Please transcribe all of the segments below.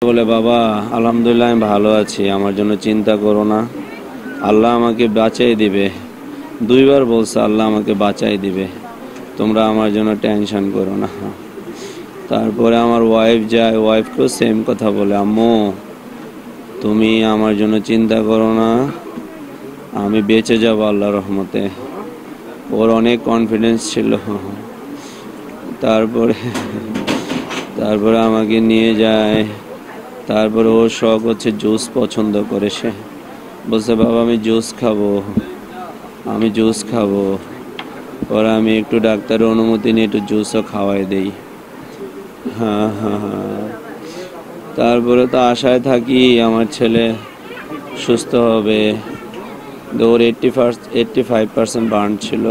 বলে, বাবা আলহামদুলিল্লাহ আমি ভালো আছি, আমার জন্য চিন্তা করো না, আল্লাহ আমাকে বাঁচাই দিবে। দুইবার বলছে আল্লাহ আমাকে বাঁচাই দিবে, তোমরা আমার জন্য টেনশন করো না। তারপরে আমার ওয়াইফ যায়, ওয়াইফকেও সেম কথা বলে, আম্মু তুমি আমার জন্য চিন্তা করো না, আমি বেঁচে যাব আল্লাহর রহমতে। ওর অনেক কনফিডেন্স ছিল। তারপরে তারপরে আমাকে নিয়ে যায়। তারপরে ওর শখ হচ্ছে জুস পছন্দ করে, সে বলছে বাবা আমি জুস খাবো, আমি জুস খাবো। পরে আমি একটু ডাক্তারের অনুমতি নিয়ে একটু জুসও খাওয়াই দেই। হ্যাঁ হ্যাঁ হ্যাঁ। তারপরে তো আশায় থাকি আমার ছেলে সুস্থ হবে। ওর 85% বার্ন ছিল।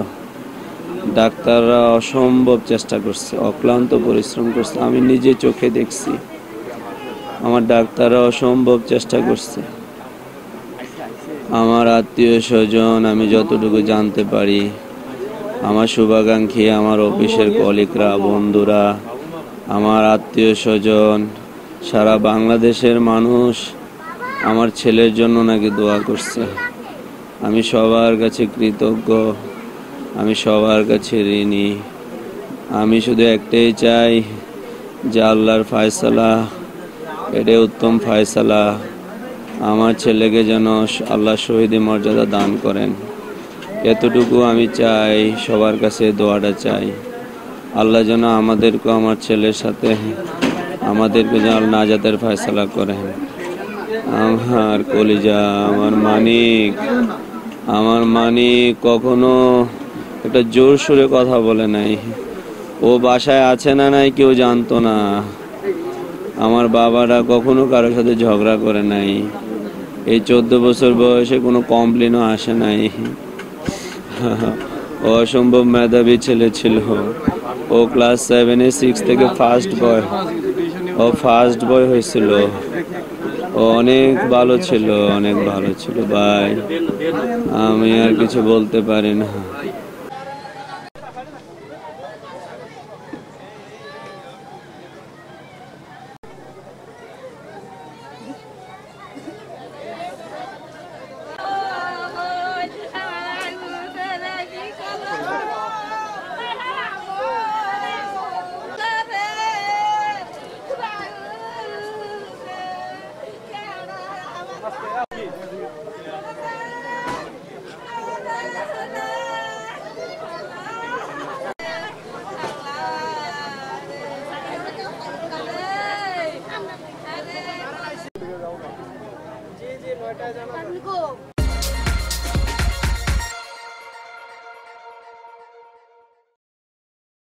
ডাক্তাররা অসম্ভব চেষ্টা করছে, অক্লান্ত পরিশ্রম করছে, আমি নিজে চোখে দেখছি। আমার ডাক্তাররা অসম্ভব চেষ্টা করছে। আমার আত্মীয় স্বজন, আমি যতটুকু জানতে পারি, আমার শুভাকাঙ্ক্ষী, আমার অফিসের কলিগরা, বন্ধুরা, আমার আত্মীয় স্বজন, সারা বাংলাদেশের মানুষ আমার ছেলের জন্য নাকি দোয়া করছে। আমি সবার কাছে কৃতজ্ঞ, আমি সবার কাছে ঋণী। আমি শুধু একটাই চাই যে আল্লাহর ফয়সালা, এটাই উত্তম ফয়সালা, আমার ছেলেকে যেন আল্লাহ শহীদি মর্যাদা দান করেন। এতটুকু আমি চাই, সবার কাছে দোয়াটা চাই। আল্লাহ যেন আমাদেরকে, আমার ছেলের সাথে আমাদেরকে যেন নাজাতের ফয়সালা করেন। আমার কলিজা, আমার মানিক কখনো একটা জোর সুরে কথা বলে নাই। ও বাসায় আছে না নাই কেউ জানতো না। আমার বাবারা কখনো কারোর সাথে ঝগড়া করে নাই। এই 14 বছর বয়সে কোনো কমপ্লেনও আসে নাই। ও অসম্ভব মেধাবী ছেলে ছিল। ও ক্লাস 7-এ 6 থেকে ফার্স্ট বয় হয়েছিল। ও অনেক ভালো ছিল, অনেক ভালো ছিল ভাই, আমি আর কিছু বলতে পারি না। জি জি 9টায় জানা